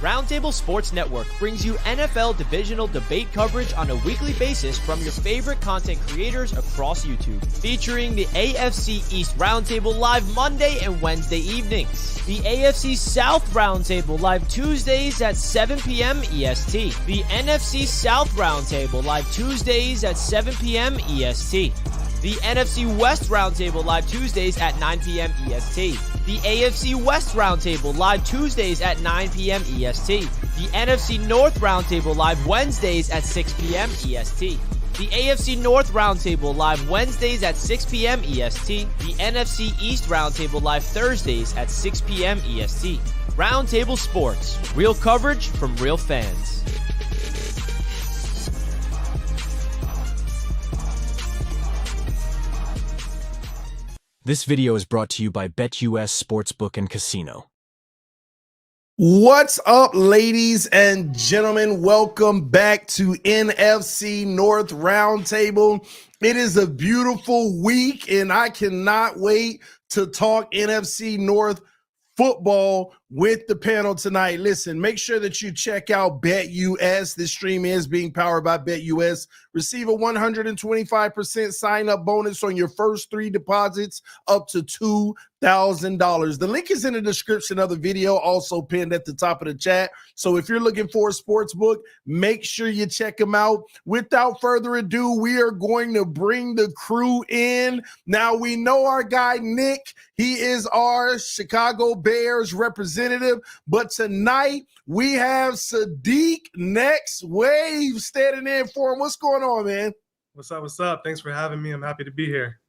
Roundtable Sports Network brings you NFL divisional debate coverage on a weekly basis from your favorite content creators across YouTube, featuring the AFC East Roundtable live Monday and Wednesday evenings, the AFC South Roundtable live Tuesdays at 7 p.m. EST, the NFC South Roundtable live Tuesdays at 7 p.m. EST, the NFC West Roundtable live Tuesdays at 9 p.m. EST. The AFC West Roundtable live Tuesdays at 9 p.m. EST. The NFC North Roundtable live Wednesdays at 6 p.m. EST. The AFC North Roundtable live Wednesdays at 6 p.m. EST. The NFC East Roundtable live Thursdays at 6 p.m. EST. Roundtable Sports. Real coverage from real fans. This video is brought to you by BetUS Sportsbook and Casino. What's up, ladies and gentlemen? Welcome back to NFC North Roundtable. It is a beautiful week, and I cannot wait to talk NFC North football with the panel tonight. Listen, make sure that you check out BetUS. This stream is being powered by BetUS. Receive a 125% sign-up bonus on your first 3 deposits up to $2,000. The link is in the description of the video, also pinned at the top of the chat. So if you're looking for a sports book, make sure you check them out. Without further ado, we are going to bring the crew in. Now, we know our guy, Nick. He is our Chicago Bears representative. But tonight, we have Sadiq Next Wave standing in for him. What's going on, man? What's up? What's up? Thanks for having me. I'm happy to be here.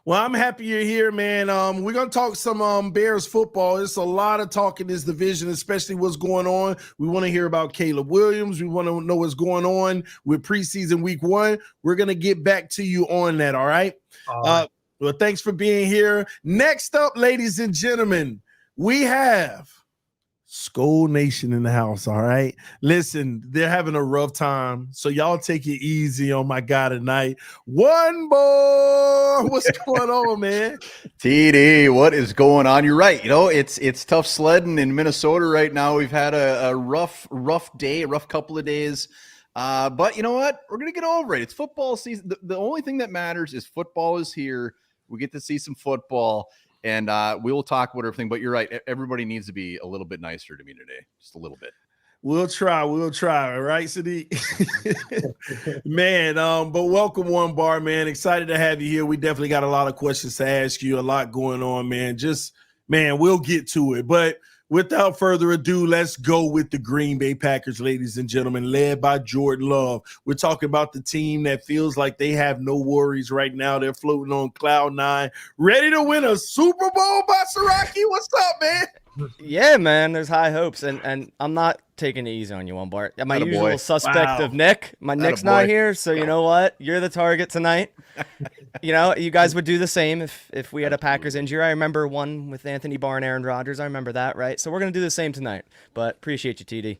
Well, I'm happy you're here, man. We're going to talk some Bears football. It's a lot of talk in this division, especially what's going on. We want to hear about Caleb Williams. We want to know what's going on with preseason week 1. We're going to get back to you on that, all right? Well, thanks for being here. Next up, ladies and gentlemen, we have Skull Nation in the house, all right? Listen, they're having a rough time, so y'all take it easy on my guy tonight. One more. What's going on, man? TD, what is going on? You're right. You know, it's tough sledding in Minnesota right now. We've had a rough day, a rough couple of days. But you know what? We're going to get over it. It's football season. The only thing that matters is football is here. We get to see some football. And we will talk about everything, but you're right. Everybody needs to be a little bit nicer to me today, just a little bit. We'll try, all right, Sadiq? Man, but welcome, One Bar, man. Excited to have you here. We definitely got a lot of questions to ask you, a lot going on, man. We'll get to it. But without further ado, let's go with the Green Bay Packers, ladies and gentlemen, led by Jordan Love. We're talking about the team that feels like they have no worries right now. They're floating on cloud 9, ready to win a Super Bowl, Basaraki. What's up, man? Yeah, man, there's high hopes, and I'm not taking it easy on you, One Bart. My usual suspect of Nick. Nick's not here, so you know what? You're the target tonight. You know, you guys would do the same if we had a Packers injury. I remember one with Anthony Barr and Aaron Rodgers. I remember that, right? So we're going to do the same tonight, but appreciate you, TD.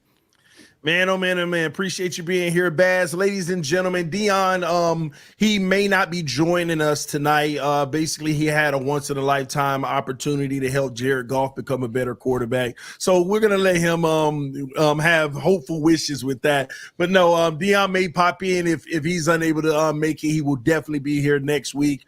Man, oh man, oh man, appreciate you being here, Baz. Ladies and gentlemen, Dion, he may not be joining us tonight. Basically, he had a once-in-a-lifetime opportunity to help Jared Goff become a better quarterback. So we're going to let him have hopeful wishes with that. But no, Dion may pop in. If he's unable to make it, he will definitely be here next week.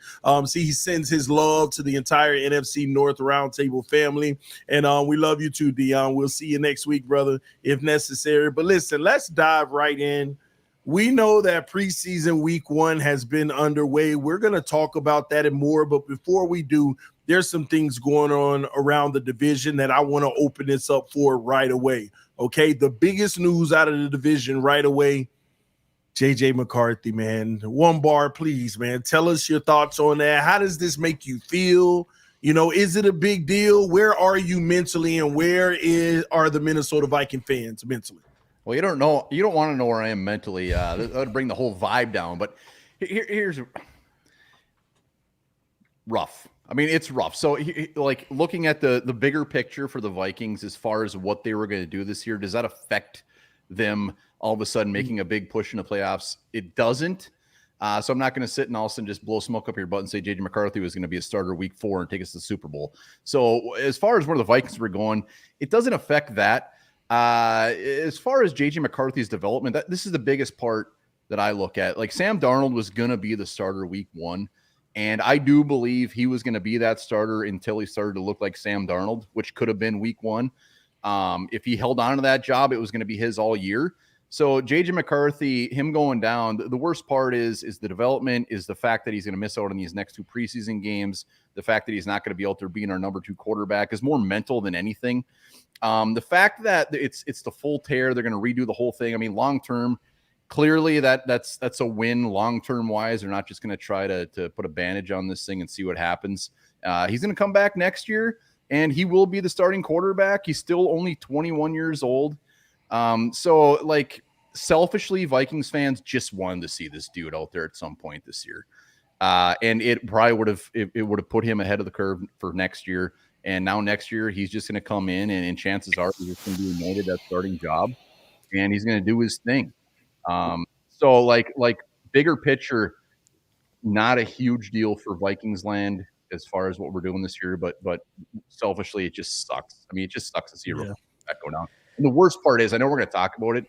He sends his love to the entire NFC North Roundtable family. And we love you too, Dion. We'll see you next week, brother, if necessary. But listen, let's dive right in. We know that preseason week 1 has been underway. We're going to talk about that and more. But before we do, there's some things going on around the division that I want to open this up for right away. Okay, the biggest news out of the division right away, JJ McCarthy, man. One Bar, please, man. Tell us your thoughts on that. How does this make you feel? You know, is it a big deal? Where are you mentally, and are the Minnesota Viking fans mentally? Well, you don't know. You don't want to know where I am mentally. That would bring the whole vibe down. But here's rough. I mean, it's rough. So, like, looking at the bigger picture for the Vikings as far as what they were going to do this year, does that affect them all of a sudden making a big push in the playoffs? It doesn't. So I'm not going to sit and all of a sudden just blow smoke up your butt and say JJ McCarthy was going to be a starter week 4 and take us to the Super Bowl. So as far as where the Vikings were going, it doesn't affect that. As far as JJ McCarthy's development, this is the biggest part that I look at. Like, Sam Darnold was going to be the starter week 1. And I do believe he was going to be that starter until he started to look like Sam Darnold, which could have been week 1. If he held on to that job, it was going to be his all year. So JJ McCarthy, him going down, the worst part is the development, is the fact that he's going to miss out on these next 2 preseason games. The fact that he's not going to be out there being our number 2 quarterback is more mental than anything. The fact that it's the full tear, they're going to redo the whole thing. I mean, long-term, clearly that's a win long-term wise. They're not just going to try to put a bandage on this thing and see what happens. He's going to come back next year, and he will be the starting quarterback. He's still only 21 years old. So, like, selfishly, Vikings fans just wanted to see this dude out there at some point this year. And it probably would have put him ahead of the curve for next year. And now next year, he's just going to come in, and chances are he's just going to be anointed that starting job, and he's going to do his thing. So like bigger picture, not a huge deal for Vikings land as far as what we're doing this year, but selfishly, it just sucks. I mean, it just sucks to see a rookie go down. And the worst part is, I know we're going to talk about it.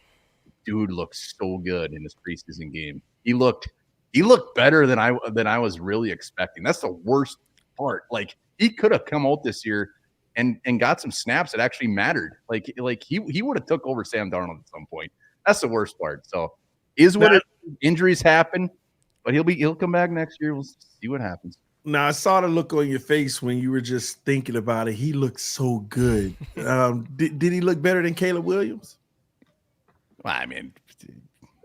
Dude looks so good in this preseason game. He looked better than I was really expecting. That's the worst part. Like, he could have come out this year and got some snaps that actually mattered. Like he would have took over Sam Darnold at some point. That's the worst part. So injuries happen, but he'll come back next year. We'll see what happens. Now, I saw the look on your face when you were just thinking about it. He looked so good. Did he look better than Caleb Williams? Well, I mean,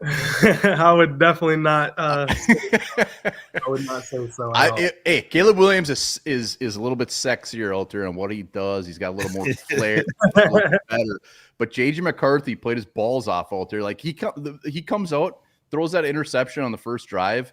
I would definitely not. I would not say so. Hey, Caleb Williams is a little bit sexier out there on what he does. He's got a little more flair, better. But JJ McCarthy played his balls off out there. Like, he comes out, throws that interception on the first drive,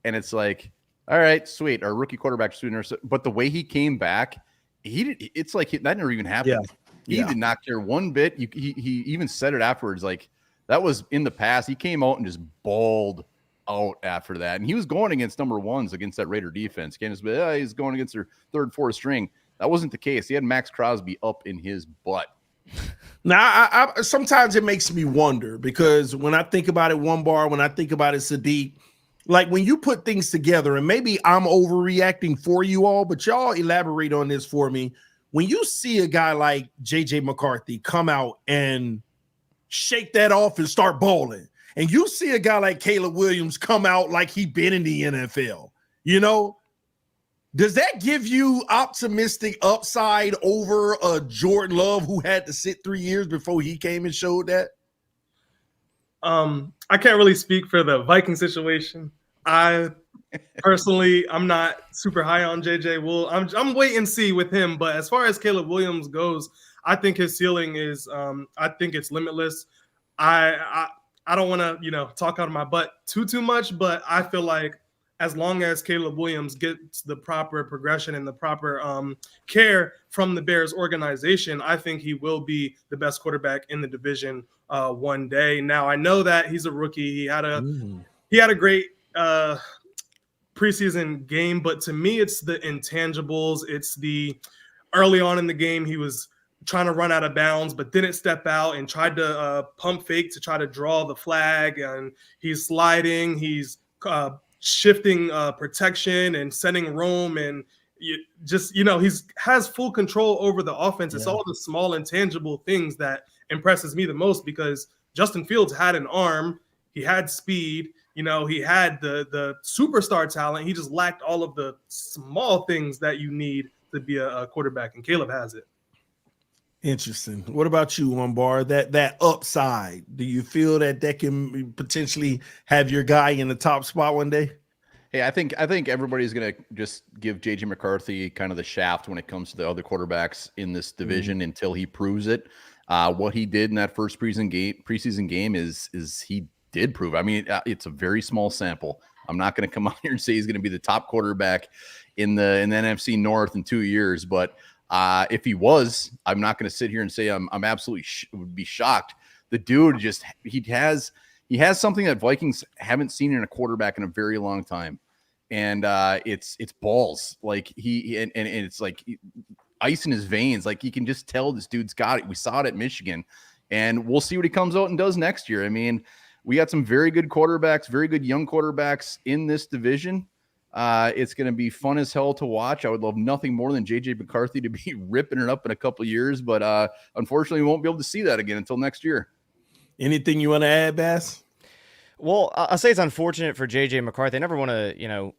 and it's like, all right, sweet. Our rookie quarterback should intercept. But the way he came back, it's like that never even happened. Yeah. He did not care one bit. He even said it afterwards, like, that was in the past. He came out and just balled out after that. And he was going against number 1s against that Raider defense. Can't just be, he's going against their 3rd, 4th string. That wasn't the case. He had Max Crosby up in his butt. Now, I sometimes it makes me wonder, because when I think about it, when I think about it, Sadiq, like, when you put things together, and maybe I'm overreacting for you all, but y'all elaborate on this for me. When you see a guy like JJ McCarthy come out and shake that off and start balling, and you see a guy like Caleb Williams come out like he been in the NFL, you know, does that give you optimistic upside over a Jordan Love who had to sit 3 years before he came and showed that? I can't really speak for the Viking situation. I personally, I'm not super high on JJ. I'm wait and see with him. But as far as Caleb Williams goes, I think his ceiling is, I think it's limitless. I don't want to, talk out of my butt too much, but I feel like as long as Caleb Williams gets the proper progression and the proper care from the Bears organization, I think he will be the best quarterback in the division one day. Now, I know that he's a rookie. He had a great preseason game, but to me, it's the intangibles. It's the early on in the game, he was trying to run out of bounds, but didn't step out and tried to pump fake to try to draw the flag. And he's sliding, he's shifting protection and setting room, and he has full control over the offense. It's all the small intangible things that impresses me the most, because Justin Fields had an arm, he had speed, he had the superstar talent. He just lacked all of the small things that you need to be a quarterback, and Caleb has it. Interesting. What about you, Bar? That upside, do you feel that can potentially have your guy in the top spot one day? Hey, I think everybody's going to just give JJ McCarthy kind of the shaft when it comes to the other quarterbacks in this division until he proves it. What he did in that first preseason game is he did prove. I mean, it's a very small sample. I'm not going to come out here and say he's going to be the top quarterback in the NFC North in 2 years, but if he was, I'm not going to sit here and say I'm absolutely would be shocked. The dude he has something that Vikings haven't seen in a quarterback in a very long time, and it's balls. Like and it's like ice in his veins. Like, you can just tell this dude's got it. We saw it at Michigan. and we'll see what he comes out and does next year. I mean, we got some very good quarterbacks, very good young quarterbacks in this division. It's going to be fun as hell to watch. I would love nothing more than JJ McCarthy to be ripping it up in a couple of years, but unfortunately, we won't be able to see that again until next year. Anything you want to add, Bass? Well, I'll say it's unfortunate for JJ McCarthy. I never want to,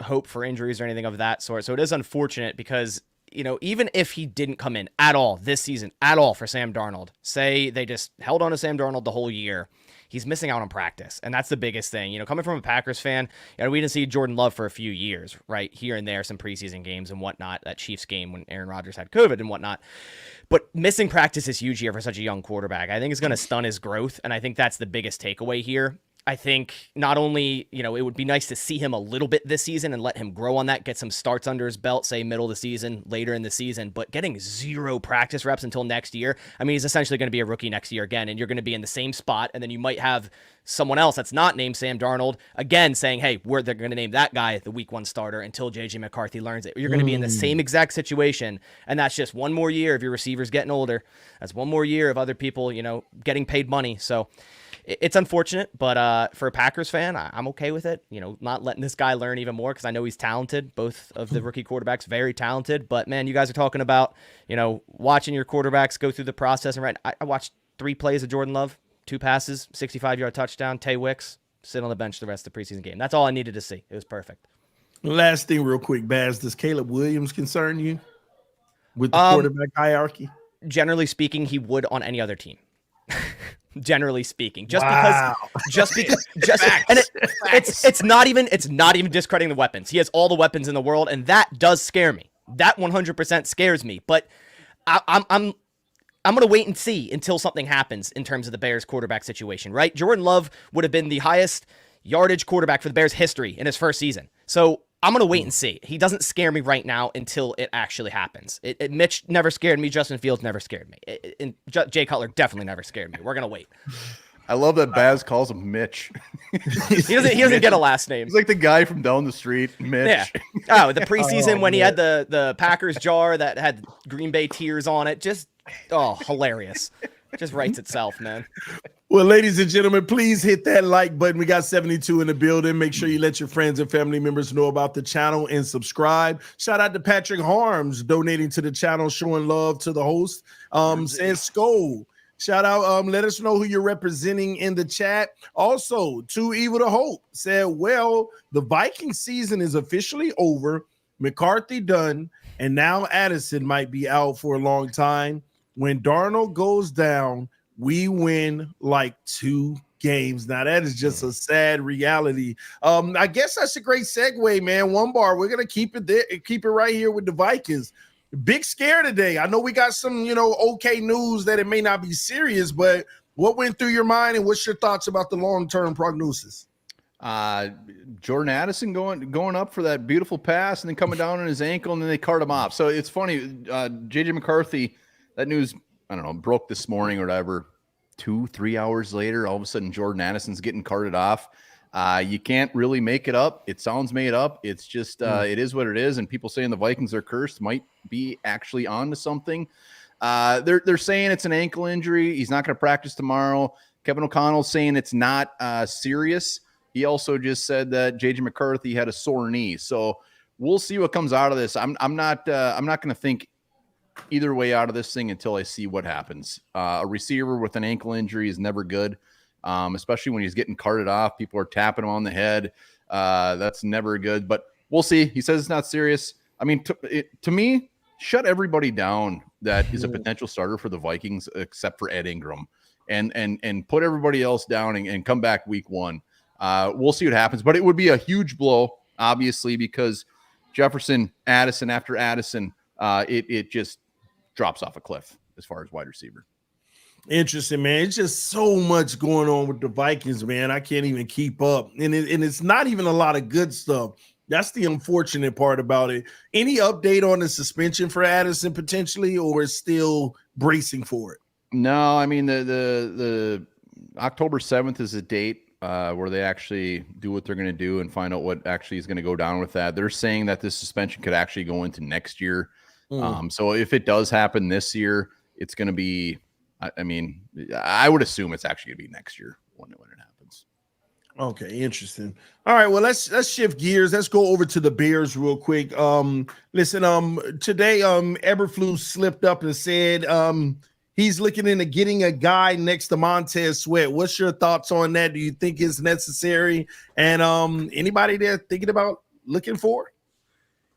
hope for injuries or anything of that sort. So it is unfortunate because, even if he didn't come in at all this season, at all for Sam Darnold, say they just held on to Sam Darnold the whole year, he's missing out on practice. And that's the biggest thing. Coming from a Packers fan, we didn't see Jordan Love for a few years, right? Here and there, some preseason games and whatnot, that Chiefs game when Aaron Rodgers had COVID and whatnot. But missing practice is huge here for such a young quarterback. I think it's going to stun his growth. And I think that's the biggest takeaway here. I think not only, it would be nice to see him a little bit this season and let him grow on that, get some starts under his belt, say middle of the season, later in the season, but getting 0 practice reps until next year. I mean, he's essentially going to be a rookie next year again, and you're going to be in the same spot. And then you might have someone else that's not named Sam Darnold again saying, hey, they're going to name that guy the week 1 starter until JJ McCarthy learns it. You're going to be in the same exact situation. And that's just one more year of your receivers getting older. That's one more year of other people, getting paid money. So it's unfortunate, but for a Packers fan, I'm okay with it. Not letting this guy learn even more because I know he's talented. Both of the rookie quarterbacks, very talented. But, man, you guys are talking about, watching your quarterbacks go through the process. And I watched 3 plays of Jordan Love, 2 passes, 65-yard touchdown, Tay Wicks, sit on the bench the rest of the preseason game. That's all I needed to see. It was perfect. Last thing real quick, Baz, does Caleb Williams concern you with the quarterback hierarchy? Generally speaking, he would on any other team. Generally speaking, because it's not even discrediting the weapons. He has all the weapons in the world, and that does scare me. That 100% scares me. But I'm going to wait and see until something happens in terms of the Bears quarterback situation, right? Jordan Love would have been the highest yardage quarterback for the Bears history in his first season. So I'm going to wait and see. He doesn't scare me right now until it actually happens. Mitch never scared me. Justin Fields never scared me. And Jay Cutler definitely never scared me. We're going to wait. I love that Baz calls him Mitch. He doesn't get a last name. He's like the guy from down the street, Mitch. Yeah. Oh, the preseason when he had the Packers jar that had Green Bay tears on it. Just, hilarious. Just writes itself, man. Well, ladies and gentlemen, please hit that like button. We got 72 in the building. Make sure you let your friends and family members know about the channel and subscribe. Shout out to Patrick Harms donating to the channel, showing love to the host. Says Skull. Shout out. Let us know who you're representing in the chat. Also, Too Evil to Hope said, well, the Viking season is officially over. McCarthy done. And now Addison might be out for a long time. When Darnold goes down, we win like 2 games. Now, that is just a sad reality. I guess that's a great segue, man. One bar. We're going to keep it there, keep it right here with the Vikings. Big scare today. I know we got some, okay news that it may not be serious, but what went through your mind and what's your thoughts about the long-term prognosis? Jordan Addison going up for that beautiful pass and then coming down on his ankle and then they cart him off. So it's funny. JJ McCarthy, that news, I don't know, broke this morning or whatever. 2-3 hours later, all of a sudden Jordan Addison's getting carted off. You can't really make it up. It sounds made up. It's just it is what it is. And people saying the Vikings are cursed might be actually on to something. They're saying it's an ankle injury. He's not going to practice tomorrow. Kevin O'Connell's saying it's not serious. He also just said that JJ McCarthy had a sore knee. So we'll see what comes out of this. I'm not going to think either way out of this thing until I see what happens. A receiver with an ankle injury is never good, especially when he's getting carted off. People are tapping him on the head. That's never good, but we'll see. He says it's not serious. I mean, to me, shut everybody down that is a potential starter for the Vikings, except for Ed Ingram, and put everybody else down and come back week 1. We'll see what happens, but it would be a huge blow, obviously, because Jefferson, Addison after Addison, it just drops off a cliff as far as wide receiver. Interesting, man. It's just so much going on with the Vikings, man. I can't even keep up. And it's not even a lot of good stuff. That's the unfortunate part about it. Any update on the suspension for Addison potentially, or is still bracing for it? No, I mean, the October 7th is a date where they actually do what they're going to do and find out what actually is going to go down with that. They're saying that this suspension could actually go into next year. So if it does happen this year, it's going to be I mean, I would assume it's actually going to be next year when it happens. Okay, interesting. All right, well, let's shift gears. Let's go over to the Bears real quick. Listen, today Eberflus slipped up and said he's looking into getting a guy next to Montez Sweat. What's your thoughts on that? Do you think it's necessary? And anybody there thinking about looking for?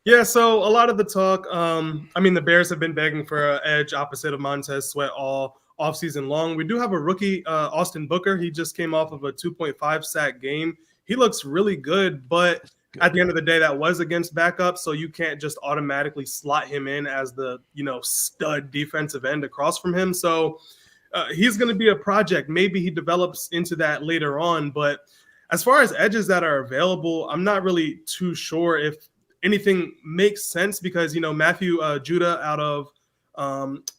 Yeah, so a lot of the talk, I mean, the Bears have been begging for an edge opposite of Montez Sweat all offseason long. We do have a rookie, Austin Booker. He just came off of a 2.5 sack game. He looks really good, but at the end of the day, that was against backup, so you can't just automatically slot him in as the, stud defensive end across from him. So he's going to be a project. Maybe he develops into that later on, but as far as edges that are available, I'm not really too sure if anything makes sense because, Matthew Judah out of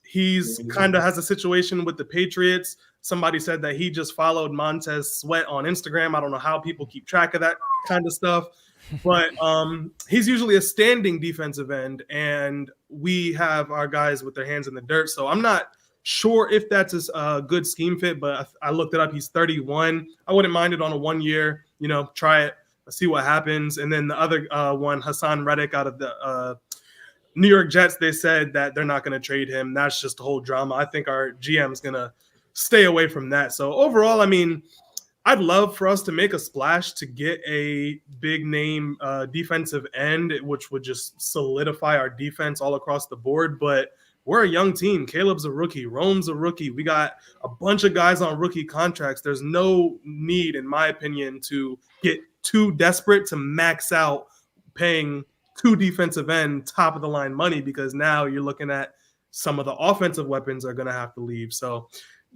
he's kind of has a situation with the Patriots. Somebody said that he just followed Montez Sweat on Instagram. I don't know how people keep track of that kind of stuff, but he's usually a standing defensive end, and we have our guys with their hands in the dirt. So I'm not sure if that's a good scheme fit, but I looked it up. He's 31. I wouldn't mind it on a 1 year, try it, see what happens. And then the other one, Hassan Reddick out of the New York Jets, they said that they're not going to trade him. That's just a whole drama. I think our GM is going to stay away from that. So overall, I mean, I'd love for us to make a splash to get a big name defensive end, which would just solidify our defense all across the board. But we're a young team. Caleb's a rookie. Rome's a rookie. We got a bunch of guys on rookie contracts. There's no need, in my opinion, to get too desperate to max out paying two defensive end top of the line money, because now you're looking at some of the offensive weapons are going to have to leave. So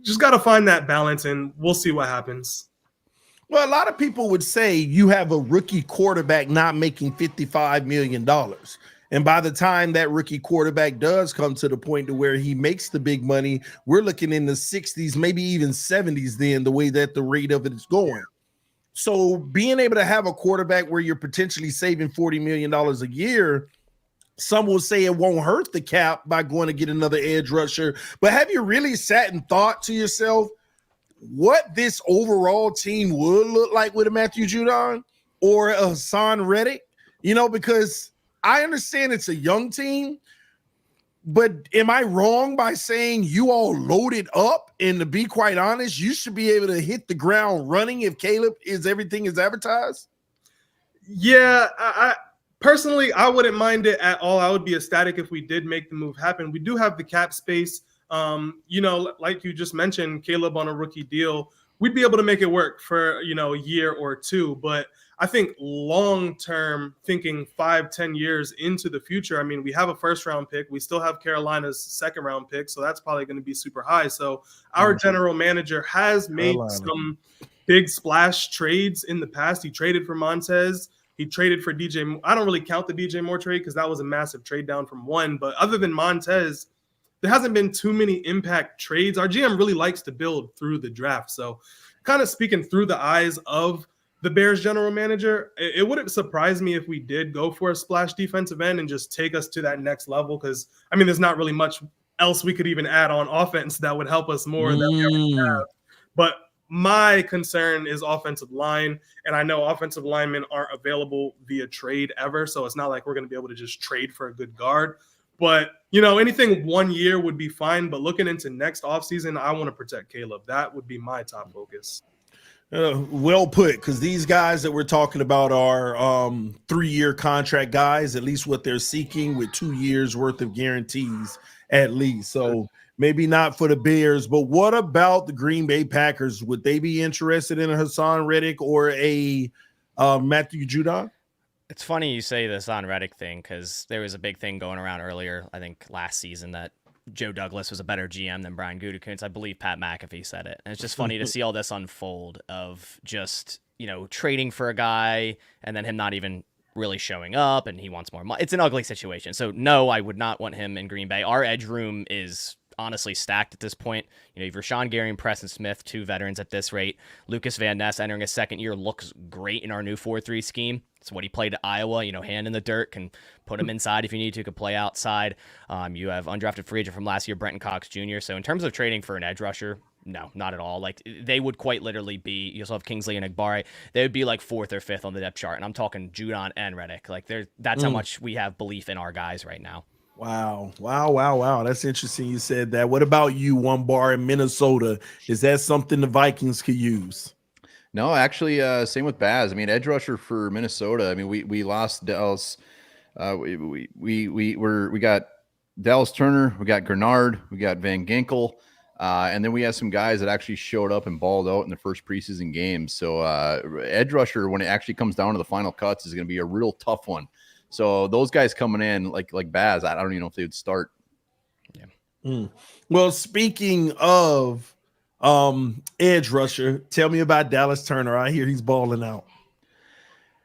just got to find that balance, and we'll see what happens. Well, a lot of people would say you have a rookie quarterback not making $55 million. And by the time that rookie quarterback does come to the point to where he makes the big money, we're looking in the 60s, maybe even 70s then, the way that the rate of it is going. So being able to have a quarterback where you're potentially saving $40 million a year, some will say it won't hurt the cap by going to get another edge rusher. But have you really sat and thought to yourself what this overall team would look like with a Matthew Judon or a Hassan Reddick? Because I understand it's a young team, but am I wrong by saying you all loaded up? And to be quite honest, you should be able to hit the ground running if Caleb is everything is advertised. Yeah, I personally, I wouldn't mind it at all. I would be ecstatic if we did make the move happen. We do have the cap space. Like you just mentioned, Caleb on a rookie deal, we'd be able to make it work for, a year or two. But I think long-term thinking 5-10 years into the future, I mean, we have a first-round pick. We still have Carolina's second-round pick, so that's probably going to be super high. So our general manager has made some big splash trades in the past. He traded for Montez. He traded for DJ. I don't really count the DJ Moore trade because that was a massive trade down from one. But other than Montez, there hasn't been too many impact trades. Our GM really likes to build through the draft. So kind of speaking through the eyes of the Bears general manager, it wouldn't surprise me if we did go for a splash defensive end and just take us to that next level. Because, I mean, there's not really much else we could even add on offense that would help us more than we already have. But my concern is offensive line, and I know offensive linemen aren't available via trade ever, so it's not like we're going to be able to just trade for a good guard. But, anything 1 year would be fine. But looking into next offseason, I want to protect Caleb. That would be my top focus. Well put, because these guys that we're talking about are 3-year contract guys, at least what they're seeking, with 2 years worth of guarantees at least. So maybe not for the Bears, but what about the Green Bay Packers? Would they be interested in a Hassan Reddick or a Matthew Judon? It's funny you say the Hassan Reddick thing, because there was a big thing going around earlier, I think last season, that Joe Douglas was a better GM than Brian Gutekunst. I believe Pat McAfee said it. And it's just funny to see all this unfold of just, trading for a guy and then him not even really showing up, and he wants more money. It's an ugly situation. So no, I would not want him in Green Bay. Our edge room is honestly stacked at this point. You know, you've Rashawn Gary and Preston Smith, 2 veterans at this rate. Lucas Van Ness entering his second year looks great in our new 4-3 scheme. It's what he played at Iowa, you know, hand in the dirt, can put him inside if you need to, could play outside. You have undrafted free agent from last year, Brenton Cox Jr. So in terms of trading for an edge rusher, no, not at all. Like, they would quite literally be, you also have Kingsley and Agbare, they would be like 4th or 5th on the depth chart. And I'm talking Judon and Reddick. Like, that's how much we have belief in our guys right now. Wow. That's interesting you said that. What about you, One Bar in Minnesota? Is that something the Vikings could use? No, actually, same with Baz. I mean, edge rusher for Minnesota. I mean, we lost Dallas. We got Dallas Turner, we got Grenard, we got Van Ginkel. And then we have some guys that actually showed up and balled out in the first preseason games. So edge rusher, when it actually comes down to the final cuts, is going to be a real tough one. So those guys coming in like Baz, I don't even know if they would start. Yeah. Well, speaking of edge rusher, tell me about Dallas Turner. I hear he's balling out.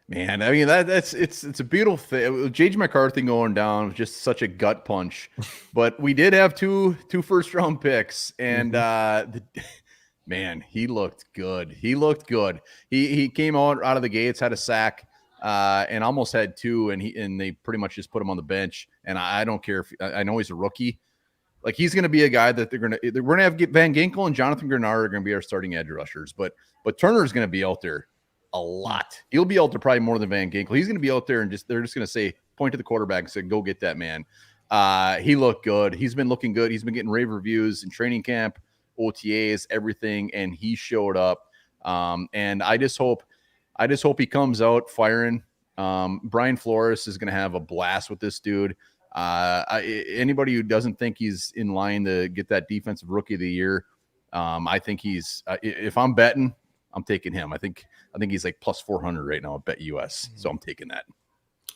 Man, I mean it's a beautiful thing. JJ McCarthy going down was just such a gut punch, but we did have two first-round picks, and man, he looked good. He came out of the gates, had a sack, and almost had 2, and they pretty much just put him on the bench. And I don't care if I know he's a rookie. Like, he's going to be a guy that we're going to have Van Ginkel and Jonathan Grenard are going to be our starting edge rushers, but Turner's going to be out there a lot. He'll be out there probably more than Van Ginkel. He's going to be out there and they're just going to say, point to the quarterback and say, go get that man. He looked good. He's been looking good. He's been getting rave reviews in training camp, OTAs, everything. And he showed up. And I just hope he comes out firing. Brian Flores is going to have a blast with this dude. Anybody who doesn't think he's in line to get that defensive rookie of the year, I think he's, if I'm betting, I'm taking him. I think he's like plus 400 right now at Bet US. So I'm taking that.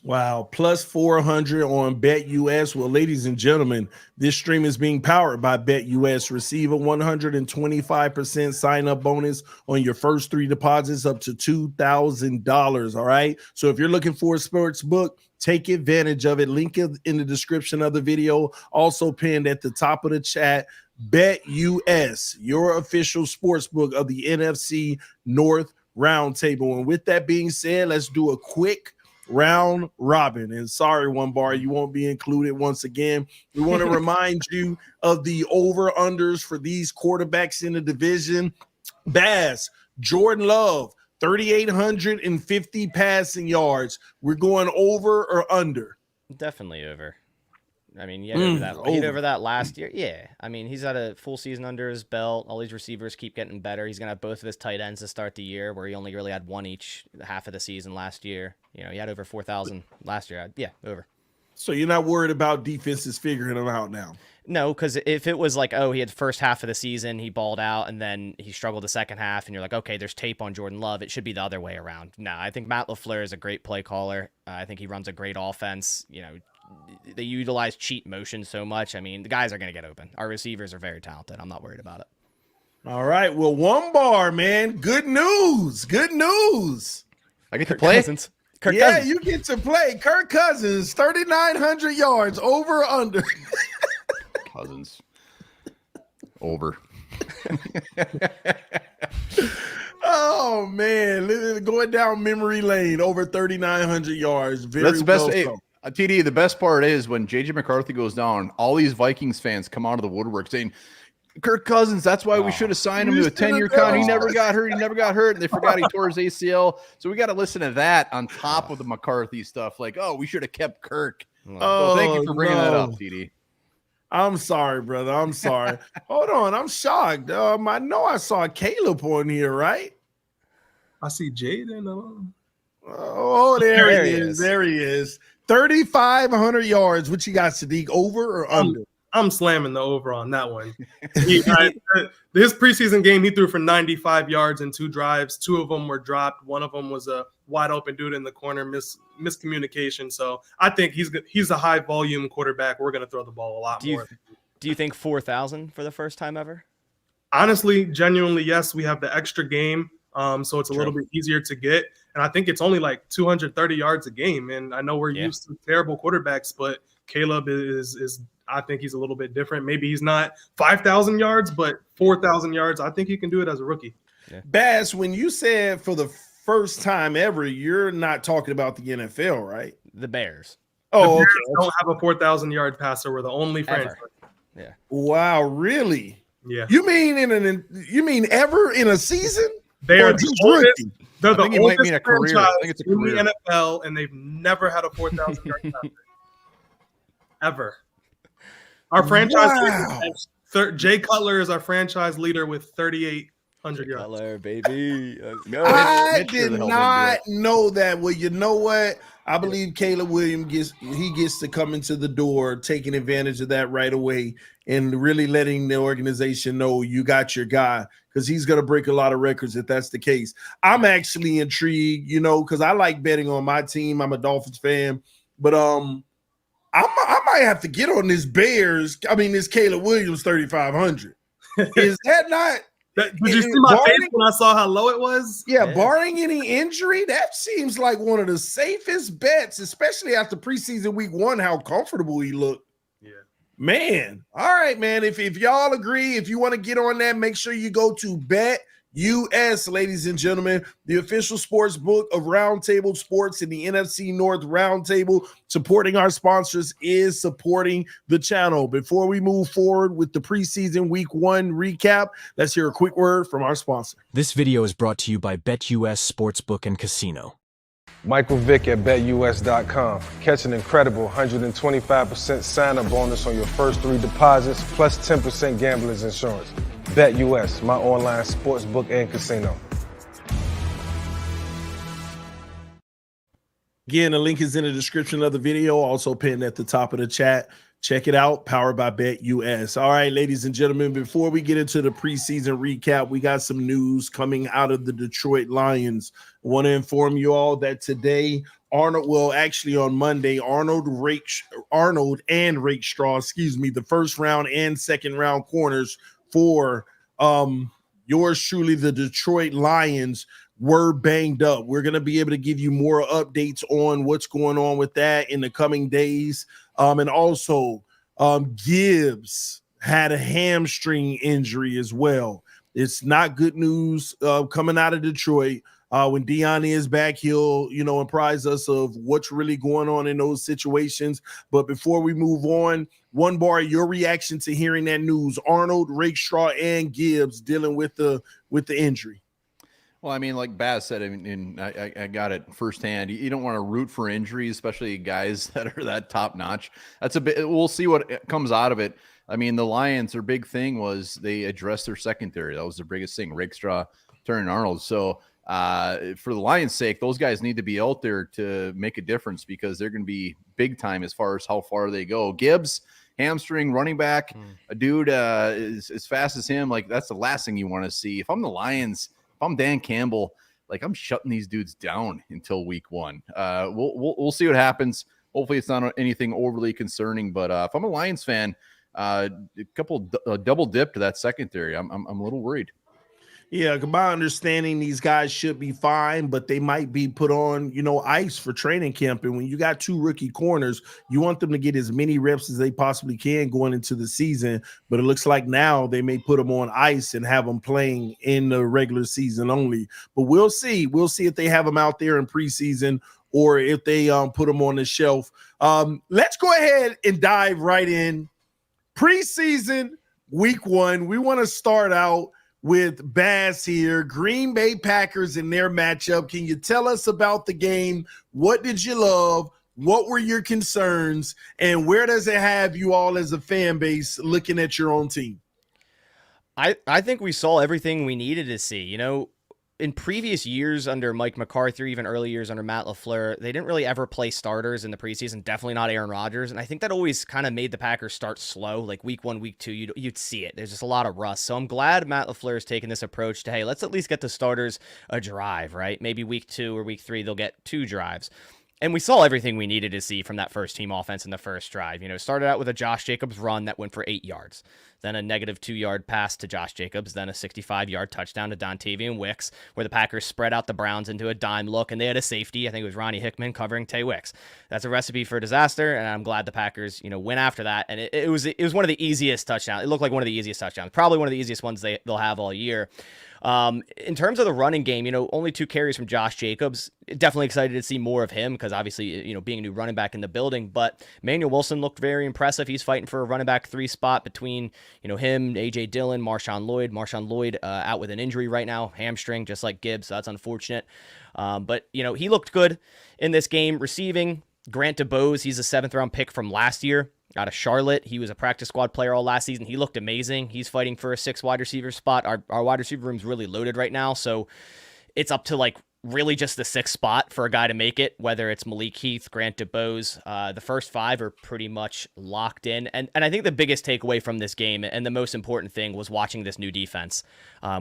Wow. Plus 400 on Bet US. Well, ladies and gentlemen, this stream is being powered by Bet US. Receive a 125% sign up bonus on your first 3 deposits up to $2,000. All right. So if you're looking for a sports book, take advantage of it. Link in the description of the video. Also pinned at the top of the chat. Bet US, your official sports book of the NFC North Roundtable. And with that being said, let's do a quick round robin. And sorry, One Bar, you won't be included once again. We want to remind you of the over-unders for these quarterbacks in the division. Baz, Jordan Love, 3,850 passing yards. We're going over or under? Definitely over. I mean, he had over that last year. Yeah. I mean, he's had a full season under his belt. All these receivers keep getting better. He's going to have both of his tight ends to start the year, where he only really had one each half of the season last year. You know, he had over 4,000 last year. Yeah, over. So you're not worried about defenses figuring him out now? No, because if it was like, oh, he had the first half of the season, he balled out, and then he struggled the second half, and you're like, okay, there's tape on Jordan Love, it should be the other way around. No, I think Matt LaFleur is a great play caller. I think he runs a great offense. You know, they utilize cheat motion so much. I mean, the guys are going to get open. Our receivers are very talented. I'm not worried about it. All right. Well, One Bar, man. Good news. I get to play. Cousins. You get to play. Kirk Cousins, 3,900 yards, over or under? Cousins. Over. Oh, man. Going down memory lane, over 3,900 yards. That's the best. Hey, TD, the best part is when JJ McCarthy goes down, all these Vikings fans come out of the woodwork saying, Kirk Cousins, that's why we should have signed him to a 10-year contract. He never got hurt. And they forgot he tore his ACL. So we got to listen to that on top of the McCarthy stuff. Like, oh, we should have kept Kirk. So thank you for bringing that up, TD. I'm sorry, brother. I'm sorry. Hold on. I'm shocked. I know I saw Caleb on here, right? I see Jaden. Oh, there he is. There he is. 3,500 yards. What you got, Sadiq? Over or under? I'm slamming the over on that one. His preseason game, he threw for 95 yards in 2 drives. 2 of them were dropped. One of them was a wide open dude in the corner, miscommunication. So I think he's a high volume quarterback. We're going to throw the ball a lot more. Do you think 4,000 for the first time ever? Honestly, genuinely, yes. We have the extra game. So it's a little bit easier to get. And I think it's only like 230 yards a game. And I know we're used to terrible quarterbacks, but Caleb is I think he's a little bit different. Maybe he's not 5,000 yards, but 4,000 yards. I think he can do it as a rookie. Yeah. Baz, when you said for the first time ever, you're not talking about the NFL, right? The Bears. Oh, the Bears don't have a 4,000 yard passer. We're the only franchise. Yeah. Wow, really? Yeah. You mean ever in a season? They are just rookie. They're the oldest mean a career. I think it's a career. In the NFL, and they've never had a 4,000 yard passer. Ever. Our franchise leader, Jay Cutler is our franchise leader with 3,800 yards. Cutler, baby. I did not know that. Well, you know what? I believe Caleb Williams gets to come into the door, taking advantage of that right away, and really letting the organization know you got your guy, because he's going to break a lot of records if that's the case. I'm actually intrigued, because I like betting on my team. I'm a Dolphins fan, but I might have to get on this this Caleb Williams 3,500. Is that not? Did you see my face when I saw how low it was? Yeah, barring any injury, that seems like one of the safest bets, especially after preseason week 1, how comfortable he looked. Yeah. Man. All right, man. If y'all agree, if you want to get on that, make sure you go to BetUS, ladies and gentlemen, the official sports book of Roundtable Sports and the NFC North Roundtable. Supporting our sponsors is supporting the channel. Before we move forward with the preseason week 1 recap, let's hear a quick word from our sponsor. This video is brought to you by BetUS Sportsbook and Casino. Michael Vick at BetUS.com. Catch an incredible 125% sign-up bonus on your first 3 deposits, plus 10% gambler's insurance. BetUS, my online sportsbook and casino. Again, the link is in the description of the video, also pinned at the top of the chat. Check it out, powered by BetUS. All right, ladies and gentlemen, before we get into the preseason recap, we got some news coming out of the Detroit Lions. I want to inform you all that today, on Monday, Arnold and Rakestraw, the first round and second round corners for yours truly, the Detroit Lions, were banged up. We're going to be able to give you more updates on what's going on with that in the coming days. And also, Gibbs had a hamstring injury as well. It's not good news coming out of Detroit. When Dion is back, he'll, apprise us of what's really going on in those situations. But before we move on, One Bar, your reaction to hearing that news: Arnold, Rakestraw, and Gibbs dealing with the injury. Well, I mean, like Baz said, I got it firsthand. You don't want to root for injuries, especially guys that are that top notch. That's a bit. We'll see what comes out of it. I mean, the Lions, their big thing was they addressed their secondary. That was their biggest thing. Rakestraw, Turner, Arnold. So for the Lions' sake, those guys need to be out there to make a difference, because they're going to be big time as far as how far they go. Gibbs, hamstring, running back, a dude as fast as him, like that's the last thing you want to see. If I'm the Lions, if I'm Dan Campbell, like I'm shutting these dudes down until week 1. We'll see what happens. Hopefully it's not anything overly concerning, but if I'm a Lions fan, a couple double dip to that secondary, I'm a little worried. Yeah, my understanding, these guys should be fine, but they might be put on, ice for training camp. And when you got 2 rookie corners, you want them to get as many reps as they possibly can going into the season. But it looks like now they may put them on ice and have them playing in the regular season only. But we'll see. We'll see if they have them out there in preseason or if they put them on the shelf. Let's go ahead and dive right in. Preseason week 1. We want to start out with Baz here. Green Bay Packers in their matchup. Can you tell us about the game? What did you love? What were your concerns? And where does it have you all as a fan base looking at your own team? I think we saw everything we needed to see. In previous years under Mike McCarthy, even early years under Matt LaFleur, they didn't really ever play starters in the preseason, definitely not Aaron Rodgers. And I think that always kind of made the Packers start slow, like week 1, week 2, you'd see it. There's just a lot of rust. So I'm glad Matt LaFleur is taking this approach to, hey, let's at least get the starters a drive, right? Maybe week 2 or week 3, they'll get 2 drives. And we saw everything we needed to see from that first team offense in the first drive. Started out with a Josh Jacobs run that went for 8 yards. then a negative 2-yard pass to Josh Jacobs, then a 65-yard touchdown to Dontavian Wicks, where the Packers spread out the Browns into a dime look, and they had a safety. I think it was Ronnie Hickman covering Tay Wicks. That's a recipe for disaster, and I'm glad the Packers, went after that. And it was one of the easiest touchdowns. It looked like one of the easiest touchdowns, probably one of the easiest ones they'll have all year. In terms of the running game, only 2 carries from Josh Jacobs. Definitely excited to see more of him because obviously, being a new running back in the building. But Manuel Wilson looked very impressive. He's fighting for a running back 3 spot between, him, A.J. Dillon, Marshawn Lloyd. Marshawn Lloyd out with an injury right now, hamstring, just like Gibbs. So that's unfortunate. But, he looked good in this game receiving. Grant DeBose, he's a 7th-round pick from last year out of Charlotte. He was a practice squad player all last season. He looked amazing. He's fighting for a 6 wide receiver spot. Our wide receiver room's really loaded right now, so it's up to really just the 6th spot for a guy to make it, whether it's Malik Heath, Grant DeBose. The first 5 are pretty much locked in. And I think the biggest takeaway from this game and the most important thing was watching this new defense.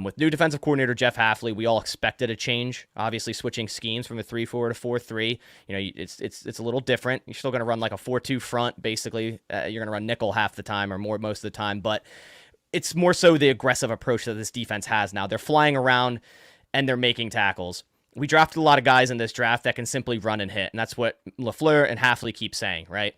With new defensive coordinator Jeff Hafley, we all expected a change. Obviously, switching schemes from a 3-4 to 4-3. It's a little different. You're still going to run like a 4-2 front, basically. You're going to run nickel half the time or more most of the time. But it's more so the aggressive approach that this defense has now. They're flying around and they're making tackles. We drafted a lot of guys in this draft that can simply run and hit, and that's what LaFleur and Hafley keep saying, right?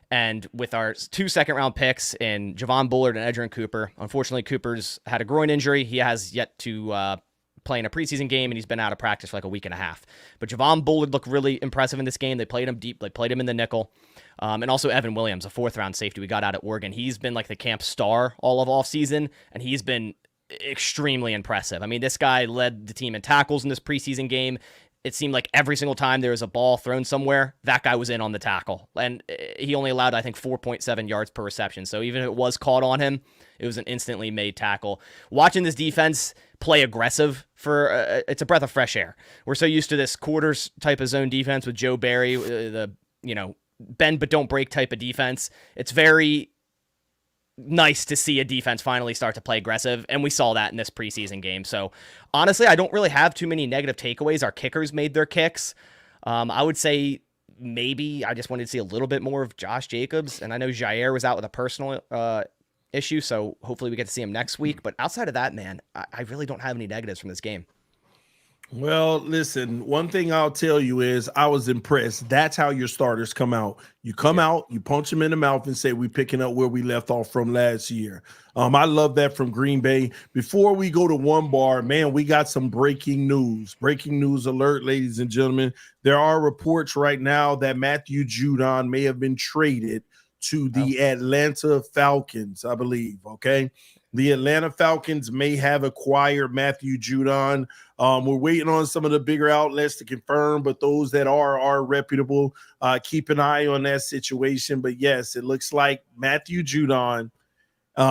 And with our 2 second-round picks in Javon Bullard and Edgerrin Cooper, unfortunately, Cooper's had a groin injury. He has yet to play in a preseason game, and he's been out of practice for like a week and a half. But Javon Bullard looked really impressive in this game. They played him deep. They played him in the nickel. And also Evan Williams, a 4th-round safety we got out at Oregon. He's been like the camp star all of offseason, and he's been extremely impressive. I mean, this guy led the team in tackles in this preseason game. It seemed like every single time there was a ball thrown somewhere, that guy was in on the tackle. And he only allowed, I think, 4.7 yards per reception. So even if it was caught on him, it was an instantly made tackle. Watching this defense play aggressive it's a breath of fresh air. We're so used to this quarters type of zone defense with Joe Barry, the bend but don't break type of defense. It's very nice to see a defense finally start to play aggressive, and we saw that in this preseason game. So honestly, I don't really have too many negative takeaways. Our kickers made their kicks. I would say maybe I just wanted to see a little bit more of Josh Jacobs, and I know Jair was out with a personal issue, so hopefully we get to see him next week. But outside of that, man, I really don't have any negatives from this game. Well, listen, one thing I'll tell you is I was impressed. That's how your starters come out. You come out, you punch them in the mouth and say, we're picking up where we left off from last year. I love that from Green Bay. Before we go to one bar, man, we got some breaking news. Breaking news alert, ladies and gentlemen. There are reports right now that Matthew Judon may have been traded to the Atlanta Falcons, I believe, okay? The Atlanta Falcons may have acquired Matthew Judon. We're waiting on some of the bigger outlets to confirm, but those that are reputable, keep an eye on that situation. But yes, it looks like Matthew Judon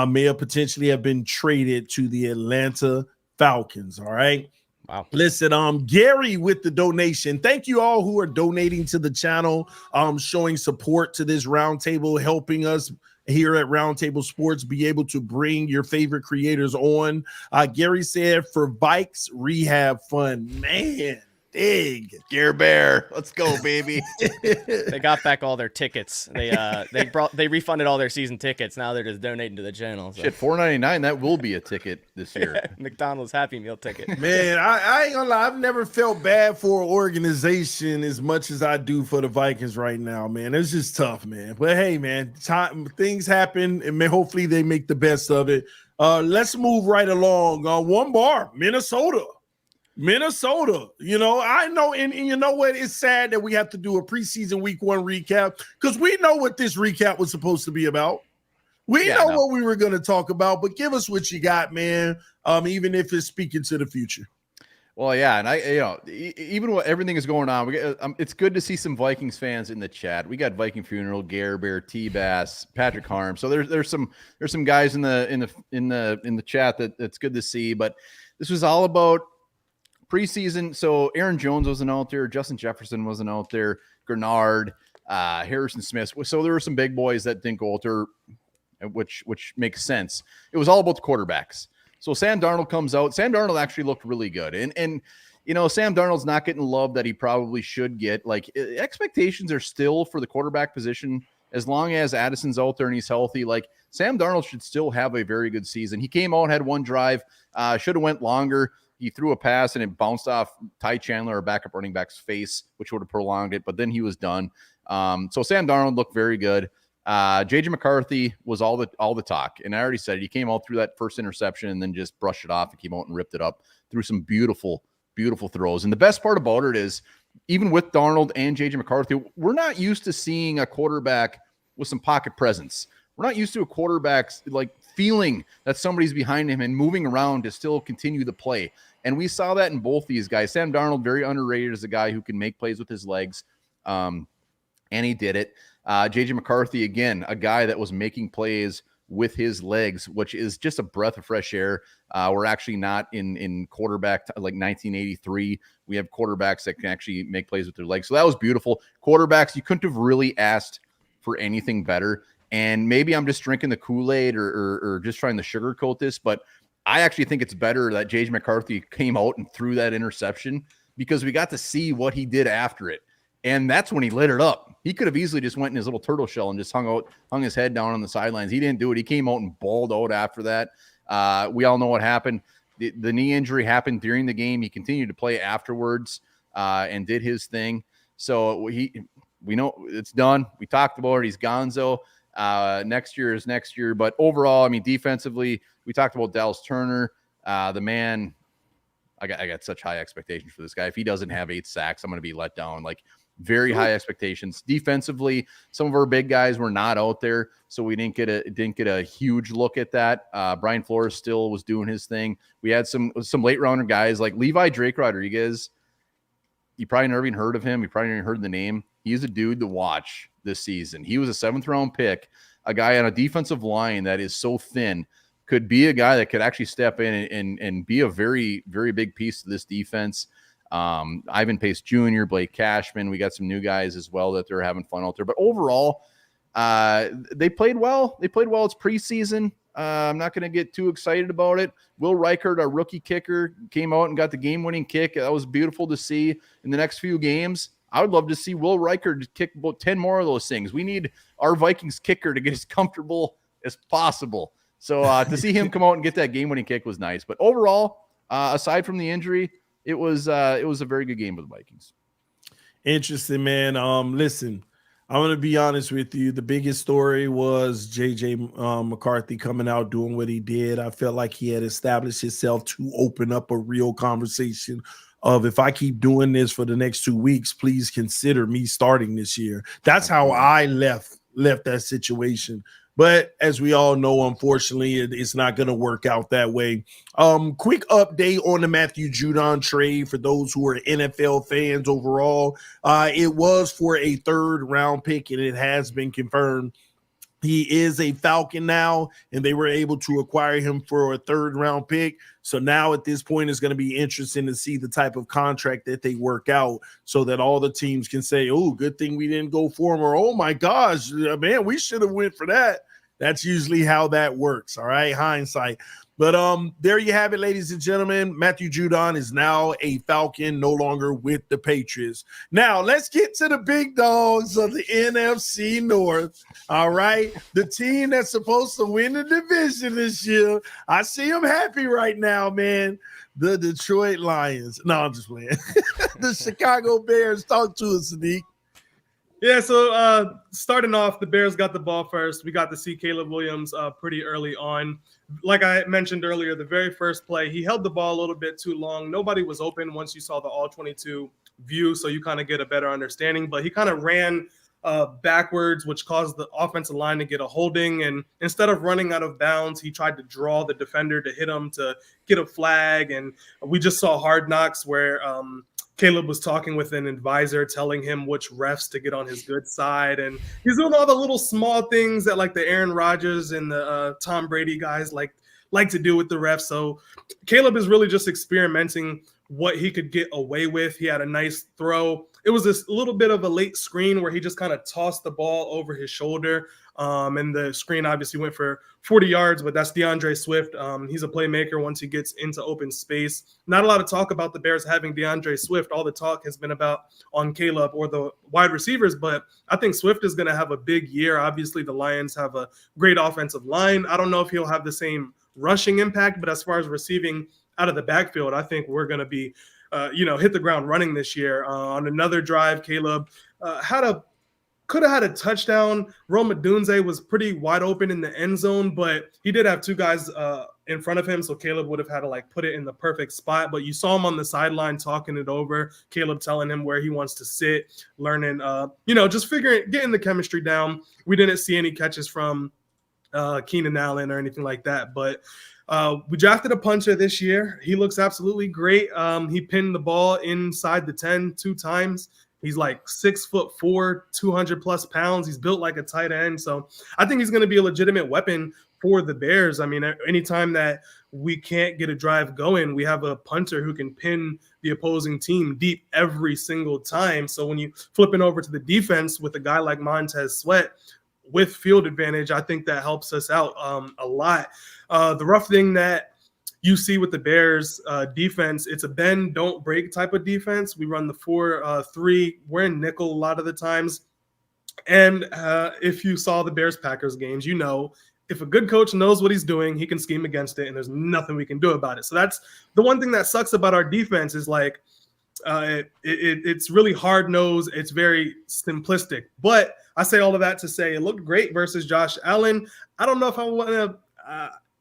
may have potentially have been traded to the Atlanta Falcons. All right. Wow. Listen, Gary with the donation. Thank you all who are donating to the channel, showing support to this roundtable, helping us here at Roundtable Sports be able to bring your favorite creators on. Gary said, for Vikes rehab fund, man, dig. Gear Bear, let's go, baby. They got back all their tickets. They refunded all their season tickets. Now they're just donating to the channel. So. Shit, $4.99. That will be a ticket this year. McDonald's Happy Meal ticket. Man, I ain't gonna lie. I've never felt bad for an organization as much as I do for the Vikings right now, man. It's just tough, man. But hey, man, things happen, and hopefully they make the best of it. Let's move right along. One bar, Minnesota. I know, and you know what? It's sad that we have to do a preseason week 1 recap because we know what this recap was supposed to be about. We know what we were going to talk about, but give us what you got, man. Even if it's speaking to the future. Well, yeah, and even what everything is going on, it's good to see some Vikings fans in the chat. We got Viking Funeral, Gare Bear, T-Bass, Patrick Harm. So there's some guys in the chat that's good to see. But this was all about preseason. So Aaron Jones wasn't out there, Justin Jefferson wasn't out there, Grenard, Harrison Smith. So there were some big boys that didn't go out there, which makes sense. It was all about the quarterbacks. So Sam Darnold comes out. Sam Darnold actually looked really good. And Sam Darnold's not getting love that he probably should get. Like, expectations are still for the quarterback position as long as Addison's out there and he's healthy, like Sam Darnold should still have a very good season. He came out, had one drive, should have went longer. He threw a pass and it bounced off Ty Chandler, our backup running back's face, which would have prolonged it, but then he was done. So Sam Darnold looked very good. JJ McCarthy was all the talk. And I already said it. He came out through that first interception and then just brushed it off and came out and ripped it up through some beautiful, beautiful throws. And the best part about it is, even with Darnold and JJ McCarthy, we're not used to seeing a quarterback with some pocket presence. We're not used to a quarterback like feeling that somebody's behind him and moving around to still continue the play. And we saw that in both these guys. Sam Darnold, very underrated as a guy who can make plays with his legs. And he did it. JJ McCarthy, again, a guy that was making plays with his legs, which is just a breath of fresh air. We're actually not in quarterback like 1983. We have quarterbacks that can actually make plays with their legs. So that was beautiful. Quarterbacks, you couldn't have really asked for anything better. And maybe I'm just drinking the Kool-Aid or just trying to sugarcoat this, but I actually think it's better that JJ McCarthy came out and threw that interception because we got to see what he did after it. And that's when he lit it up. He could have easily just went in his little turtle shell and just hung his head down on the sidelines. He didn't do it. He came out and balled out after that. We all know what happened. The knee injury happened during the game. He continued to play afterwards and did his thing. So we know it's done. We talked about it. He's gonzo. Next year is next year. But overall, I mean, defensively, we talked about Dallas Turner. The man, I got such high expectations for this guy. If he doesn't have 8 sacks, I'm going to be let down. Like, very high expectations. Defensively, some of our big guys were not out there, so we didn't get a huge look at that. Brian Flores still was doing his thing. We had some late rounder guys like Levi Drake Rodriguez. You probably never even heard of him. You probably never even heard the name. He's a dude to watch this season. He was a 7th round pick, a guy on a defensive line that is so thin, could be a guy that could actually step in and be a very, very big piece of this defense. Ivan Pace Jr., Blake Cashman. We got some new guys as well that they're having fun out there. But overall, they played well. It's preseason. I'm not going to get too excited about it. Will Reichert, our rookie kicker, came out and got the game-winning kick. That was beautiful to see. In the next few games, I would love to see Will Reichert kick about 10 more of those things. We need our Vikings kicker to get as comfortable as possible. So to see him come out and get that game-winning kick was nice. But overall, aside from the injury, it was a very good game for the Vikings. Interesting, man. Listen, I'm going to be honest with you. The biggest story was JJ McCarthy coming out doing what he did. I felt like he had established himself to open up a real conversation of, if I keep doing this for the next 2 weeks, please consider me starting this year. That's how I left that situation. But as we all know, unfortunately, it's not going to work out that way. Quick update on the Matthew Judon trade for those who are NFL fans overall. It was for a 3rd round pick, and it has been confirmed. He is a Falcon now, and they were able to acquire him for a 3rd round pick. So now at this point, it's going to be interesting to see the type of contract that they work out so that all the teams can say, oh, good thing we didn't go for him, or, oh my gosh, man, we should have went for that. That's usually how that works. All right. Hindsight. But there you have it, ladies and gentlemen. Matthew Judon is now a Falcon, no longer with the Patriots. Now let's get to the big dogs of the NFC North. All right. The team that's supposed to win the division this year. I see them happy right now, man. The Detroit Lions. No, I'm just playing. The Chicago Bears. Talk to us, Sadiq. Yeah, so starting off, the Bears got the ball first. We got to see Caleb Williams pretty early on. Like I mentioned earlier, the very first play, he held the ball a little bit too long. Nobody was open once you saw the all-22 view, so you kind of get a better understanding. But he kind of ran backwards, which caused the offensive line to get a holding. And instead of running out of bounds, he tried to draw the defender to hit him to get a flag. And we just saw Hard Knocks where Caleb was talking with an advisor, telling him which refs to get on his good side. And he's doing all the little small things that like the Aaron Rodgers and the Tom Brady guys like to do with the refs. So Caleb is really just experimenting what he could get away with. He had a nice throw. it was this little bit of a late screen where he just kind of tossed the ball over his shoulder. And the screen obviously went for 40 yards, but that's DeAndre Swift. He's a playmaker once he gets into open space. Not a lot of talk about the Bears having DeAndre Swift. All the talk has been about on Caleb or the wide receivers, but I think Swift is going to have a big year. Obviously, the Lions have a great offensive line. I don't know if he'll have the same rushing impact, but as far as receiving out of the backfield, I think we're going to be, hit the ground running this year. On another drive, Caleb could have had a touchdown. Rome Odunze was pretty wide open in the end zone, but he did have two guys in front of him, so Caleb would have had to put it in the perfect spot. But you saw him on the sideline talking it over, Caleb telling him where he wants to sit, learning, just getting the chemistry down. We didn't see any catches from Keenan Allen or anything like that, but we drafted a punter this year. He looks absolutely great. He pinned the ball inside the 10 2 times. He's like 6'4", 200 plus pounds. He's built like a tight end. So I think he's going to be a legitimate weapon for the Bears. I mean, anytime that we can't get a drive going, we have a punter who can pin the opposing team deep every single time. So when you flip it over to the defense with a guy like Montez Sweat with field advantage, I think that helps us out a lot. The rough thing that you see with the Bears defense, it's a bend, don't break type of defense. We run the 4-3. We're in nickel a lot of the times. And if you saw the Bears-Packers games, if a good coach knows what he's doing, he can scheme against it, and there's nothing we can do about it. So that's the one thing that sucks about our defense is it's really hard-nosed. It's very simplistic. But I say all of that to say it looked great versus Josh Allen. I don't know if I want to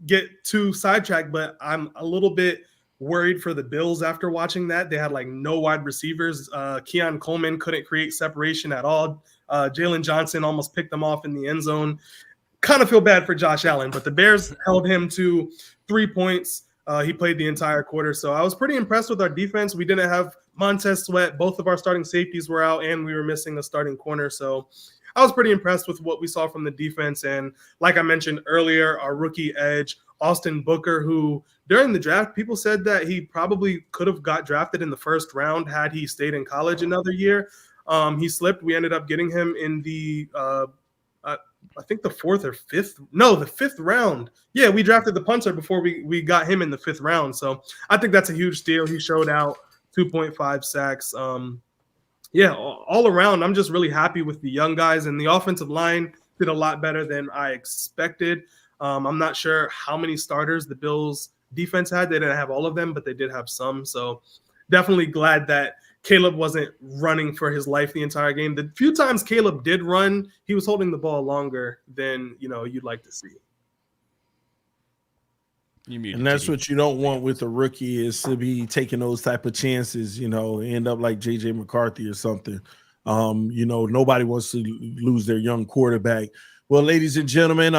get too sidetracked, but I'm a little bit worried for the Bills after watching that. They had no wide receivers. Keon Coleman couldn't create separation at all. Jalen Johnson almost picked them off in the end zone. Kind of feel bad for Josh Allen, but the Bears held him to 3 points. He played the entire quarter. So I was pretty impressed with our defense. We didn't have Montez Sweat. Both of our starting safeties were out, and we were missing a starting corner. So I was pretty impressed with what we saw from the defense. And like I mentioned earlier, our rookie edge, Austin Booker, who during the draft, people said that he probably could have got drafted in the first round had he stayed in college another year. He slipped. We ended up getting him in the I think the fifth round. Yeah, we drafted the punter before we got him in the 5th round. So I think that's a huge steal. He showed out 2.5 sacks. All around, I'm just really happy with the young guys, and the offensive line did a lot better than I expected. I'm not sure how many starters the Bills defense had. They didn't have all of them, but they did have some. So definitely glad that Caleb wasn't running for his life the entire game. The few times Caleb did run, he was holding the ball longer than you'd like to see. And that's what you don't want with a rookie, is to be taking those type of chances, end up like JJ McCarthy or something. Nobody wants to lose their young quarterback. Well, ladies and gentlemen,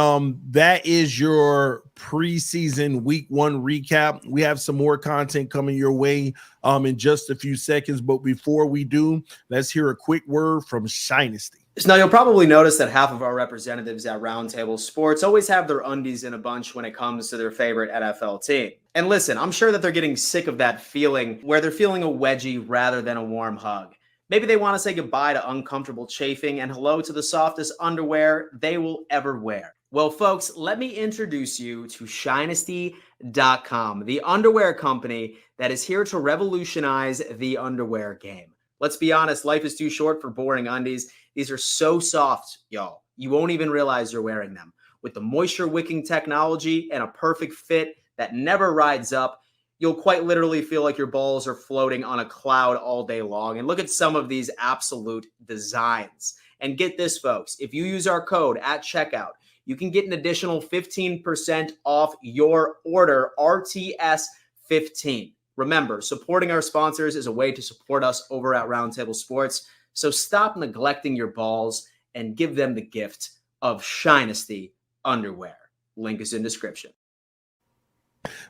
that is your preseason week 1 recap. We have some more content coming your way in just a few seconds. But before we do, let's hear a quick word from Shinesty. So now you'll probably notice that half of our representatives at Roundtable Sports always have their undies in a bunch when it comes to their favorite NFL team. And listen, I'm sure that they're getting sick of that feeling where they're feeling a wedgie rather than a warm hug. Maybe they want to say goodbye to uncomfortable chafing and hello to the softest underwear they will ever wear. Well, folks, let me introduce you to Shinesty.com, the underwear company that is here to revolutionize the underwear game. Let's be honest, life is too short for boring undies. These are so soft, y'all. You won't even realize you're wearing them. With the moisture-wicking technology and a perfect fit that never rides up, you'll quite literally feel like your balls are floating on a cloud all day long. And look at some of these absolute designs. And get this, folks. If you use our code at checkout, you can get an additional 15% off your order, RTS15. Remember, supporting our sponsors is a way to support us over at Roundtable Sports. So stop neglecting your balls and give them the gift of Shinesty underwear. Link is in description.